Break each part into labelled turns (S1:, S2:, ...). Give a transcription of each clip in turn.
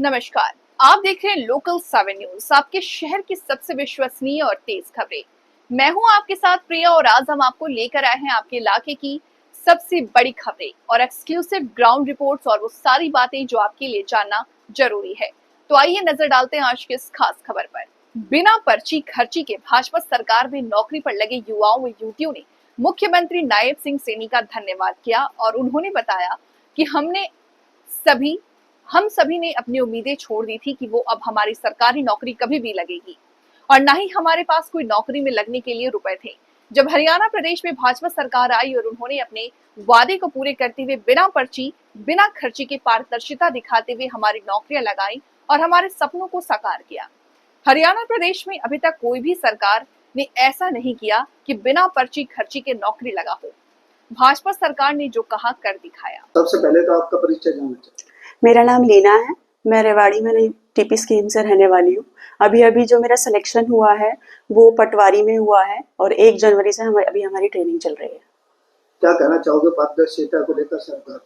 S1: नमस्कार। आप देख रहे हैं लोकल 7 न्यूज, आपके शहर की सबसे विश्वसनीय और तेज खबरें। मैं हूं आपके साथ प्रिया और आज हम आपको लेकर आए हैं आपके इलाके की सबसे बड़ी खबरें और एक्सक्लूसिव ग्राउंड रिपोर्ट्स और वो सारी बातें जो आपके लिए जानना जरूरी है। तो आइए नजर डालते हैं आज की इस खास खबर पर। बिना पर्ची खर्ची के भाजपा सरकार में नौकरी पर लगे युवाओं व युवतियों ने मुख्यमंत्री नायब सिंह सैनी का धन्यवाद किया और उन्होंने बताया कि हम सभी ने अपनी उम्मीदें छोड़ दी थी कि वो अब हमारी सरकारी नौकरी कभी भी लगेगी और ना ही हमारे पास कोई नौकरी में लगने के लिए रुपए थे। जब हरियाणा प्रदेश में भाजपा सरकार आई और उन्होंने अपने वादे को पूरे करते हुए बिना पर्ची बिना खर्ची के पारदर्शिता दिखाते हुए हमारी नौकरियां लगाई और हमारे सपनों को साकार किया। हरियाणा प्रदेश में अभी तक कोई भी सरकार ने ऐसा नहीं किया कि बिना पर्ची खर्ची के नौकरी लगा हो। भाजपा सरकार ने जो कहा कर दिखाया।
S2: सबसे पहले तो आपका परिचय जानना चाहिए।
S3: मेरा नाम लीना है। मैं रेवाड़ी में टीपी स्कीम से रहने वाली हूँ। अभी जो मेरा सिलेक्शन हुआ है वो पटवारी में हुआ है और 1 जनवरी से अभी हमारी ट्रेनिंग चल रही है।
S2: क्या कहना चाहोगे पारदर्शिता को लेकर सरकार?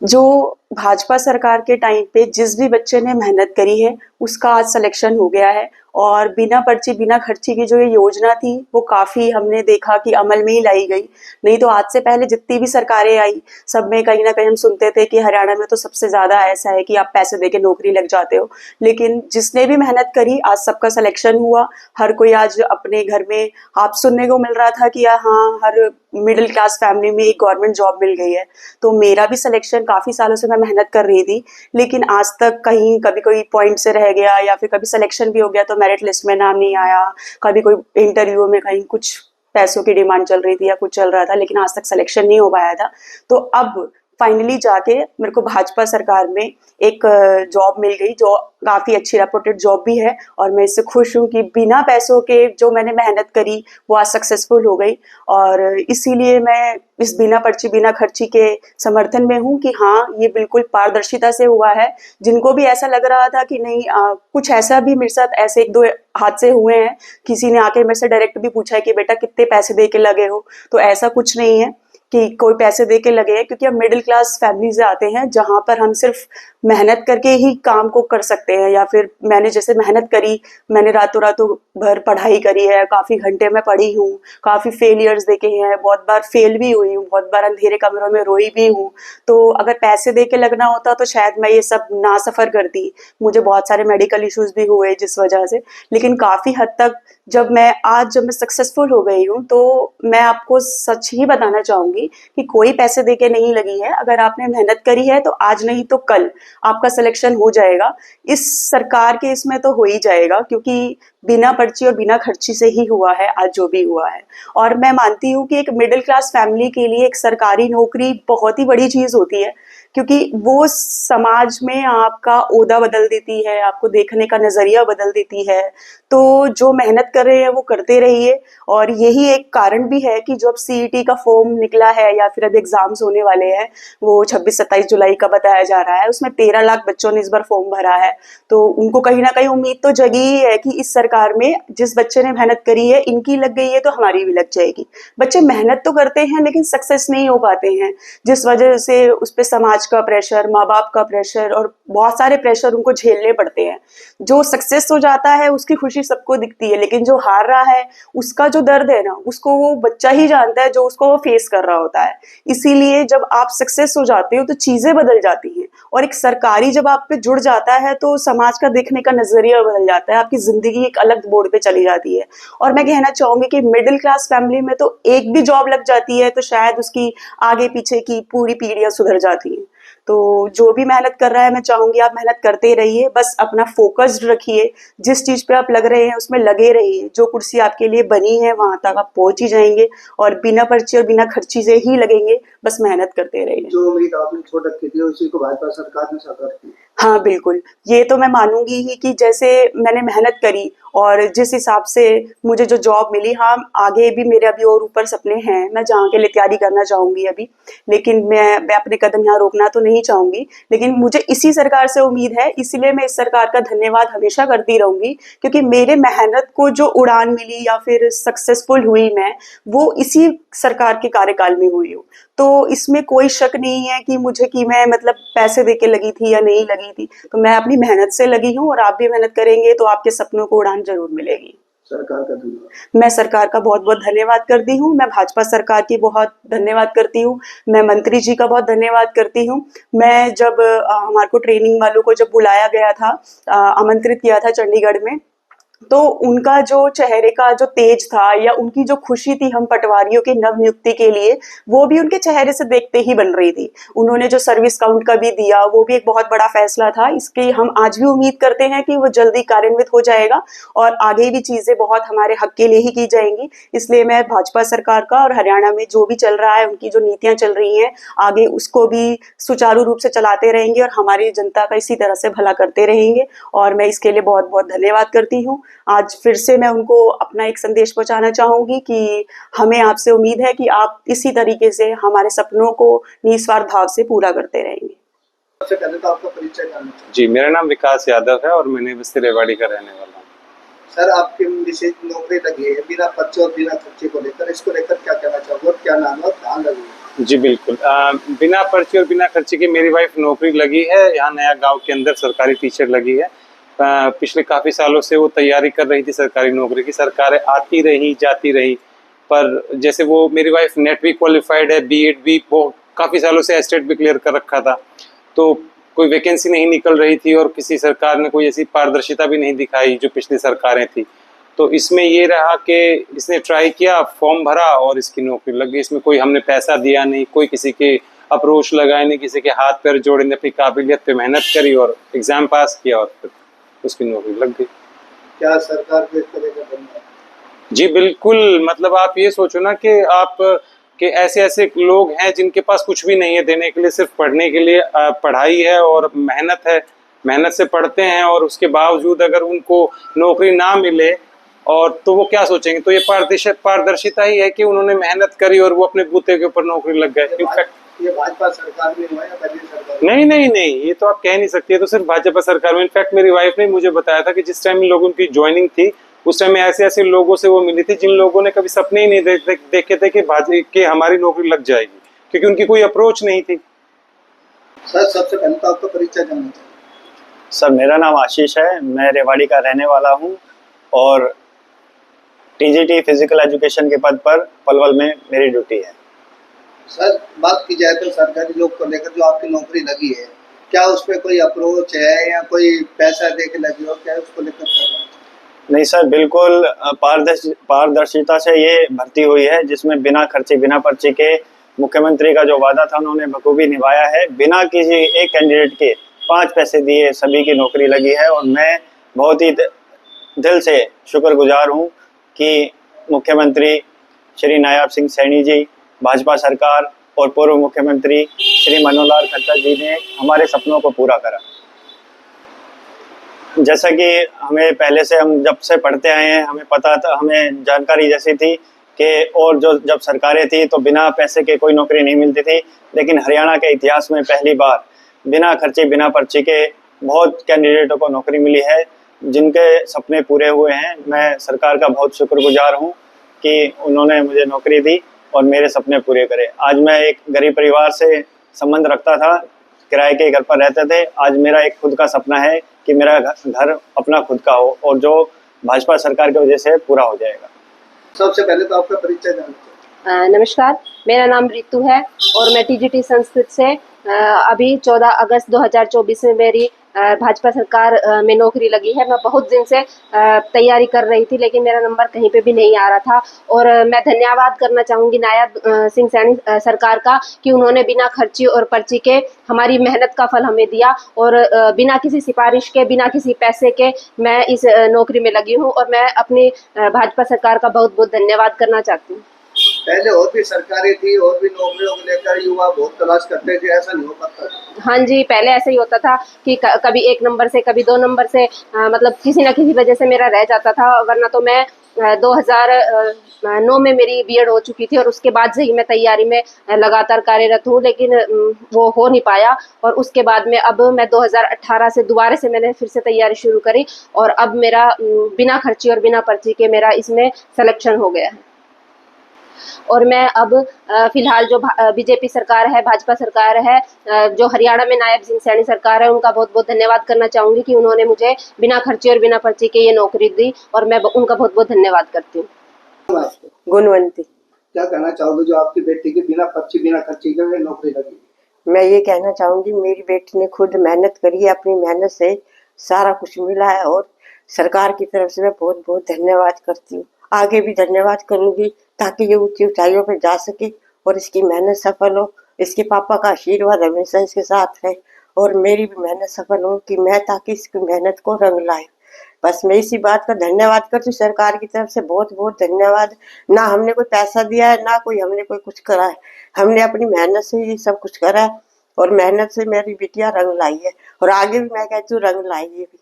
S3: जो भाजपा सरकार के टाइम पे जिस भी बच्चे ने मेहनत करी है उसका आज सिलेक्शन हो गया है और बिना पर्ची बिना खर्ची की जो ये योजना थी वो काफ़ी हमने देखा कि अमल में ही लाई गई। नहीं तो आज से पहले जितनी भी सरकारें आई सब में कहीं ना कहीं हम सुनते थे कि हरियाणा में तो सबसे ज़्यादा ऐसा है कि आप पैसे दे के नौकरी लग जाते हो, लेकिन जिसने भी मेहनत करी आज सबका सिलेक्शन हुआ। हर कोई आज अपने घर में, आप सुनने को मिल रहा था कि हाँ हर मिडिल क्लास फैमिली में एक गवर्नमेंट जॉब मिल गई है। तो मेरा भी सिलेक्शन, काफ़ी सालों से मैं मेहनत कर रही थी लेकिन आज तक कहीं कभी कोई पॉइंट से रह गया या फिर कभी सिलेक्शन भी हो गया तो मेरिट लिस्ट में नाम नहीं आया। कभी कोई इंटरव्यू में कहीं कुछ पैसों की डिमांड चल रही थी या कुछ चल रहा था लेकिन आज तक सिलेक्शन नहीं हो पाया था। तो अब फाइनली जाके मेरे को भाजपा सरकार में एक जॉब मिल गई जो काफ़ी अच्छी रेपुटेड जॉब भी है और मैं इससे खुश हूँ कि बिना पैसों के जो मैंने मेहनत करी वो आज सक्सेसफुल हो गई। और इसीलिए मैं इस बिना पर्ची बिना खर्ची के समर्थन में हूँ कि हाँ ये बिल्कुल पारदर्शिता से हुआ है। जिनको भी ऐसा लग रहा था कि नहीं कुछ ऐसा भी मेरे साथ ऐसे 1-2 हादसे हुए हैं, किसी ने आके मेरे से डायरेक्ट भी पूछा है कि बेटा कितने पैसे दे के लगे हो, तो ऐसा कुछ नहीं है कि कोई पैसे दे के लगे हैं क्योंकि हम मिडिल क्लास फैमिली से आते हैं जहाँ पर हम सिर्फ मेहनत करके ही काम को कर सकते हैं। या फिर मैंने जैसे मेहनत करी, मैंने रातों रातों भर पढ़ाई करी है, काफ़ी घंटे में पढ़ी हूँ, काफ़ी फेलियर्स देखे हैं, बहुत बार फेल भी हुई हूँ, बहुत बार अंधेरे कमरों में रोई भी हूँ। तो अगर पैसे दे के लगना होता तो शायद मैं ये सब ना सफ़र करती। मुझे बहुत सारे मेडिकल इश्यूज भी हुए जिस वजह से, लेकिन काफ़ी हद तक जब मैं सक्सेसफुल हो गई हूँ तो मैं आपको सच ही बताना चाहूँगी कि कोई पैसे दे के नहीं लगी है। अगर आपने मेहनत करी है तो आज नहीं तो कल आपका सिलेक्शन हो जाएगा। इस सरकार के इसमें तो हो ही जाएगा क्योंकि बिना पर्ची और बिना खर्ची से ही हुआ है आज जो भी हुआ है। और मैं मानती हूँ कि एक मिडिल क्लास फैमिली के लिए एक सरकारी नौकरी बहुत ही बड़ी चीज़ होती है क्योंकि वो समाज में आपका ओहदा बदल देती है, आपको देखने का नज़रिया बदल देती है। तो जो मेहनत कर रहे हैं वो करते रहिए। और यही एक कारण भी है कि जो अब सीईटी का फॉर्म निकला है या फिर अब एग्जाम्स होने वाले हैं वो 26-27 जुलाई का बताया जा रहा है, उसमें 13 लाख बच्चों ने इस बार फॉर्म भरा है। तो उनको कहीं ना कहीं उम्मीद तो जगी ही है कि इस सरकार में जिस बच्चे ने मेहनत करी है, इनकी लग गई है तो हमारी भी लग जाएगी। बच्चे मेहनत तो करते हैं लेकिन सक्सेस नहीं हो पाते हैं जिस वजह से उस पर समाज का प्रेशर, माँ बाप का प्रेशर और बहुत सारे प्रेशर उनको झेलने पड़ते हैं। जो सक्सेस हो जाता है उसकी खुशी सबको दिखती है लेकिन जो हार रहा है उसका जो दर्द है ना उसको वो बच्चा ही जानता है जो उसको वो फेस कर रहा होता है। इसीलिए जब आप सक्सेस हो जाते हो तो चीजें बदल जाती हैं और एक सरकारी जब आप पे जुड़ जाता है तो समाज का देखने का नजरिया बदल जाता है, आपकी जिंदगी एक अलग मोड़ पे चली जाती है। और मैं कहना चाहूंगी कि मिडिल क्लास फैमिली में तो एक भी जॉब लग जाती है तो शायद उसकी आगे पीछे की पूरी पीढ़ियां सुधर जाती हैं। तो जो भी मेहनत कर रहा है मैं चाहूंगी आप मेहनत करते रहिए, बस अपना फोकस्ड रखिए, जिस चीज पे आप लग रहे हैं उसमें लगे रहिए। जो कुर्सी आपके लिए बनी है वहां तक आप पहुंच ही जाएंगे और बिना पर्ची और बिना खर्ची से ही लगेंगे। बस मेहनत करते रहिए।
S2: जो उम्मीद आपने छोड़ रखी थी उसी को भाजपा सरकार ने साकार की।
S3: हाँ बिल्कुल, ये तो मैं मानूंगी ही कि जैसे मैंने मेहनत करी और जिस हिसाब से मुझे जो जॉब मिली, हाँ आगे भी मेरे अभी और ऊपर सपने हैं, मैं जहाँ के लिए तैयारी करना चाहूँगी अभी, लेकिन मैं अपने कदम यहाँ रोकना तो नहीं चाहूँगी। लेकिन मुझे इसी सरकार से उम्मीद है, इसीलिए मैं इस सरकार का धन्यवाद हमेशा करती रहूँगी, क्योंकि मेरे मेहनत को जो उड़ान मिली या फिर सक्सेसफुल हुई मैं, वो इसी सरकार के कार्यकाल में हुई हूँ। तो इसमें कोई शक नहीं है कि मैं मतलब पैसे देके लगी थी या नहीं लगी थी, तो मैं अपनी मेहनत से लगी हूँ, और आप भी मेहनत करेंगे तो आपके सपनों को उड़ान जरूर मिलेगी।
S2: सरकार का धन्यवाद।
S3: मैं सरकार का बहुत बहुत धन्यवाद करती हूँ, मैं भाजपा सरकार की बहुत धन्यवाद करती हूँ, मैं मंत्री जी का बहुत धन्यवाद करती हूँ। मैं जब हमारे को ट्रेनिंग वालों को जब बुलाया गया था, आमंत्रित किया था चंडीगढ़ में, तो उनका जो चेहरे का जो तेज था या उनकी जो खुशी थी हम पटवारियों की नव नियुक्ति के लिए, वो भी उनके चेहरे से देखते ही बन रही थी। उन्होंने जो सर्विस काउंट का भी दिया, वो भी एक बहुत बड़ा फैसला था। इसकी हम आज भी उम्मीद करते हैं कि वो जल्दी कार्यान्वित हो जाएगा और आगे भी चीजें बहुत हमारे हक के लिए ही की जाएंगी। इसलिए मैं भाजपा सरकार का और हरियाणा में जो भी चल रहा है, उनकी जो नीतियां चल रही हैं, आगे उसको भी सुचारू रूप से चलाते रहेंगे और हमारी जनता का इसी तरह से भला करते रहेंगे। और मैं इसके लिए बहुत बहुत धन्यवाद करती हूँ। आज फिर से मैं उनको अपना एक संदेश पहुंचाना चाहूंगी कि हमें आपसे उम्मीद है कि आप इसी तरीके से हमारे सपनों को निस्वार्थ भाव से पूरा करते रहेंगे।
S2: सबसे पहले तो आपका परिचय जानना चाहिए।
S4: जी, मेरा नाम विकास यादव है और मैं बस्ती रेवाड़ी का रहने वाला हूँ।
S2: सर, आपकी विशेष नौकरी लगी है बिना पर्चे और बिना खर्चे को लेकर, इसको लेकर क्या कहना चाहोगे और क्या नाम और कहाँ लगी है?
S4: जी बिल्कुल, बिना पर्चे और बिना खर्चे की मेरी वाइफ नौकरी लगी है, यहाँ नया गांव के अंदर सरकारी टीचर लगी है। पिछले काफ़ी सालों से वो तैयारी कर रही थी सरकारी नौकरी की, सरकारें आती रही जाती रही, पर जैसे वो मेरी वाइफ नेट भी क्वालिफाइड है, बीएड भी, वो काफ़ी सालों से एस्टेट भी क्लियर कर रखा था, तो कोई वैकेंसी नहीं निकल रही थी और किसी सरकार ने कोई ऐसी पारदर्शिता भी नहीं दिखाई जो पिछली सरकारें थी। तो इसमें ये रहा कि इसने ट्राई किया, फॉर्म भरा और इसकी नौकरी लग गई। इसमें कोई हमने पैसा दिया नहीं, कोई किसी के अप्रोच लगाए नहीं, किसी के हाथ पैर जोड़े नहीं, अपनी काबिलियत पे मेहनत करी और एग्ज़ाम पास किया और फिर उसकी नौकरी लग गई।
S2: क्या सरकार को इस तरह का धन्यवाद?
S4: जी बिल्कुल, मतलब आप ये सोचो ना कि आप कि ऐसे लोग हैं जिनके पास कुछ भी नहीं है देने के लिए, सिर्फ पढ़ने के लिए पढ़ाई है और मेहनत है, मेहनत से पढ़ते हैं और उसके बावजूद अगर उनको नौकरी ना मिले और तो वो क्या सोचेंगे? तो ये पारदर्शिता ही है कि उन्होंने मेहनत करी और वो अपने बूते के ऊपर नौकरी लग गए। इनफैक्ट
S2: ये भाजपा सरकार में हुआ या पहली सरकार?
S4: नहीं, ये तो आप कह नहीं सकते, ये तो सिर्फ भाजपा सरकार में। इनफैक्ट मेरी वाइफ ने मुझे बताया था कि जिस टाइम इन लोगों की ज्वाइनिंग थी, उस टाइम में ऐसे लोगों से वो मिली थी जिन लोगों ने कभी सपने ही नहीं देखे थे कि हमारी नौकरी लग जाएगी, क्योंकि उनकी कोई अप्रोच नहीं थी।
S2: सर, सबसे पहले तो आपका परिचय जानना चाहिए।
S5: सर, मेरा नाम आशीष है, मैं रेवाड़ी का रहने वाला हूँ और टीजीटी फिजिकल एजुकेशन के पद पर पलवल में मेरी ड्यूटी है।
S2: सर, बात की जाए तो सरकारी जॉब को लेकर जो आपकी नौकरी लगी है, क्या उसमें कोई अप्रोच है या कोई पैसा दे के लगी हो, क्या उसको लेकर क्या?
S5: नहीं सर, बिल्कुल पारदर्शिता से ये भर्ती हुई है, जिसमें बिना खर्चे बिना पर्चे के मुख्यमंत्री का जो वादा था उन्होंने बखूबी निभाया है। बिना किसी एक कैंडिडेट के 5 पैसे दिए सभी की नौकरी लगी है और मैं बहुत ही दिल से शुक्रगुजार हूँ कि मुख्यमंत्री श्री नायब सिंह सैनी जी, भाजपा सरकार और पूर्व मुख्यमंत्री श्री मनोहर लाल खट्टर जी ने हमारे सपनों को पूरा करा। जैसा कि हमें पहले से, हम जब से पढ़ते आए हैं, हमें पता था, हमें जानकारी जैसी थी कि और जो जब सरकारें थी तो बिना पैसे के कोई नौकरी नहीं मिलती थी, लेकिन हरियाणा के इतिहास में पहली बार बिना खर्चे बिना पर्चे के बहुत कैंडिडेटों को नौकरी मिली है, जिनके सपने पूरे हुए हैं। मैं सरकार का बहुत शुक्रगुजार हूँ कि उन्होंने मुझे नौकरी दी और मेरे सपने पूरे करे। आज मैं एक गरीब परिवार से संबंध रखता था, किराए के घर पर रहते थे, आज मेरा एक खुद का सपना है कि मेरा घर अपना खुद का हो और जो भाजपा सरकार की वजह से पूरा हो जाएगा।
S2: सबसे पहले तो आपका परिचय जानना चाहिए।
S6: नमस्कार, मेरा नाम रितु है और मैं टीजीटी संस्कृत से अभी 14 अगस्त 2024 में मेरी भाजपा सरकार में नौकरी लगी है। मैं बहुत दिन से तैयारी कर रही थी, लेकिन मेरा नंबर कहीं पे भी नहीं आ रहा था और मैं धन्यवाद करना चाहूँगी नायब सिंह सैनी सरकार का कि उन्होंने बिना खर्ची और पर्ची के हमारी मेहनत का फल हमें दिया और बिना किसी सिफारिश के, बिना किसी पैसे के मैं इस नौकरी में लगी हूँ और मैं अपनी भाजपा सरकार का बहुत बहुत धन्यवाद करना चाहती हूँ।
S2: पहले और भी सरकारें थी और भी नौकरियों को लेकर युवा बहुत तलाश करते थे, ऐसा नहीं हो पाता था।
S6: हाँ जी, पहले ऐसा ही होता था कि कभी 1 नंबर से, कभी 2 नंबर से मतलब किसी न किसी वजह से मेरा रह जाता था, वरना तो मैं 2009 में मेरी बीएड हो चुकी थी और उसके बाद से ही मैं तैयारी में लगातार कार्यरत हूँ, लेकिन वो हो नहीं पाया। और उसके बाद में अब मैं 2018 से दोबारा से मैंने फिर से तैयारी शुरू करी और अब मेरा बिना खर्ची और बिना पर्ची के मेरा इसमें सिलेक्शन हो गया है। और मैं अब फिलहाल जो बीजेपी सरकार है, भाजपा सरकार है, जो हरियाणा में नायब सिंह सैनी सरकार है, उनका बहुत बहुत धन्यवाद करना चाहूंगी कि उन्होंने मुझे बिना खर्चे और बिना पर्ची के ये नौकरी दी, और मैं उनका बहुत बहुत धन्यवाद करती हूँ।
S7: गुणवंती।
S2: क्या कहना चाहोगे जो आपकी बेटी की बिना पर्ची बिना खर्ची के नौकरी लगी?
S7: मैं ये कहना चाहूंगी, मेरी बेटी ने खुद मेहनत करी है, अपनी मेहनत से सारा कुछ मिला है और सरकार की तरफ से मैं बहुत बहुत धन्यवाद करती हूँ। आगे भी धन्यवाद करूंगी ताकि ये ऊंची ऊंचाइयों पे जा सके और इसकी मेहनत सफल हो। इसके पापा का आशीर्वाद हमेशा इसके साथ है और मेरी भी मेहनत सफल हो कि मैं ताकि इसकी मेहनत को रंग लाए। बस मैं इसी बात का धन्यवाद करती हूँ, सरकार की तरफ से बहुत बहुत धन्यवाद। ना हमने कोई पैसा दिया है, ना कोई हमने कोई कुछ करा है, हमने अपनी मेहनत से ये सब कुछ करा है और मेहनत से मेरी बिटिया रंग लाई है और आगे भी मैं कहती हूँ रंग लाएगी भी।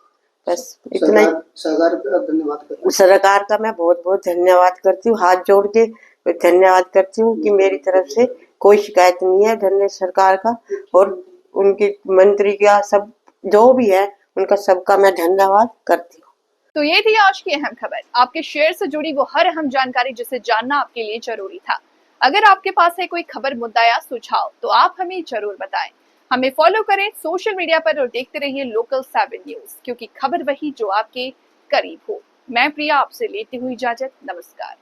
S7: बस इतना ही।
S2: सरकार का धन्यवाद करती हूँ।
S7: सरकार का मैं बहुत बहुत धन्यवाद करती हूँ, हाथ जोड़ के धन्यवाद करती हूँ कि मेरी तरफ से कोई शिकायत नहीं है। धन्यवाद सरकार का और उनके मंत्री का, सब जो भी है उनका सबका मैं धन्यवाद करती हूँ।
S1: तो ये थी आज की अहम खबर। आपके शेयर से जुड़ी वो हर अहम जानकारी जिसे जानना आपके लिए जरूरी था। अगर आपके पास है कोई खबर, मुद्दा या सुझाव तो आप हमें जरूर बताएं। हमें फॉलो करें सोशल मीडिया पर और देखते रहिए लोकल 7 न्यूज, क्योंकि खबर वही जो आपके करीब हो। मैं प्रिया आपसे लेती हुई इजाजत। नमस्कार।